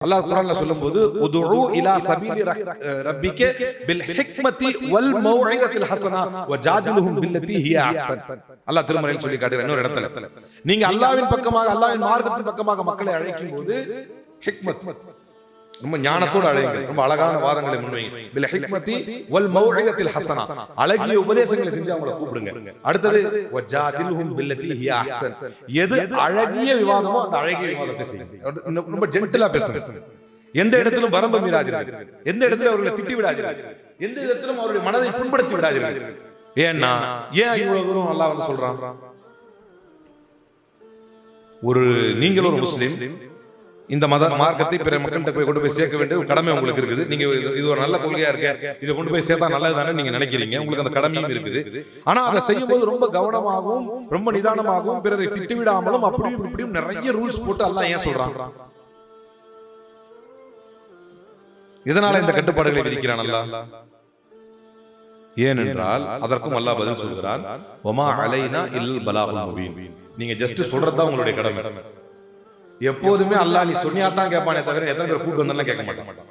அல்லாஹ் குர்ஆன்ல சொல்லும்போது உதுஉ இலா சபீலி ரப்பிக பில் ஹிக்மதி வல் மௌஇதத்தில் ஹஸனா வஜாதிலுஹும் பில்லதி ஹிய அஹ்சன். அல்லாஹ் திருமறையில் சொல்லி காட்டுற இன்னொரு இடத்துல நீங்க அல்லாஹ்வின் பக்கமாக அல்லாஹ்வின் மார்க்கத்தின் பக்கமாக மக்களை அழைக்கும்போது ஹிக்மத் ரொம்ப ஞானத்தோடு அழைங்க, ரொம்ப அழகான வாதங்களை முன்வைங்க. பில் ஹிக்மதி வல் மௌஇதத்தில் ஹஸனா, அழகிய உபதேசங்களை செஞ்சு அவங்களை கூப்பிடுங்க. அடுத்தது வஜாதிலுஹும் பில்லதி ஹிய அஹ்சன், எது அழகிய விவாதமோ அந்த அழகிய விவாதத்தை செய்யுங்க. ரொம்ப ஜென்டிலா பேசுங்க. எந்த இடத்திலும் வரம்பு மீறாதீர்கள், எந்த இடத்துல அவர்களை திட்டி விடாதீர்கள், எந்த இடத்திலும் அவருடைய மனதை புண்படுத்தி விடாதீர்கள். ஏன்னா ஏன் இவ்வளவு தூரம் அல்லாஹ் வந்து சொல்றான்? நீங்கள் ஒரு முஸ்லிம், இந்த மத மார்க்கத்தை பிற மக்கள்கிட்ட போய் கொண்டு போய் சேர்க்க வேண்டிய கடமை உங்களுக்கு இருக்குது. நீங்க இது ஒரு நல்ல கொள்கையா இருக்க, இதை கொண்டு போய் சேர்த்தா நல்லதுதானே நீங்க நினைக்கிறீங்க, உங்களுக்கு அந்த கடமையும் இருக்குது. ஆனா அதை செய்யும் போது ரொம்ப கவனமாகவும் ரொம்ப நிதானமாகவும் பிறரை திட்டிவிடாமலும் அப்படியும் இப்படியும் நிறைய ரூல்ஸ் போட்டு அல்லாஹ் ஏன் சொல்றான்? இதனால இந்த கட்டுப்பாடுகளை விதிக்கிறான் அல்லாஹ். ஏனென்றால் அதற்கும் அல்லாஹ் பதில் சொல்கிறான், வமா அலைனா இல்லல் பலாகுல் முபீன். நீங்க ஜஸ்ட் சொல்றதுதான் உங்களுடைய கடமை. எப்போதுமே அல்லாஹ் நீ சொன்னியா தான் கேட்பானே தவிர எத்தனை பேர் கூட்டு வந்தாலும் கேட்க மாட்டான்.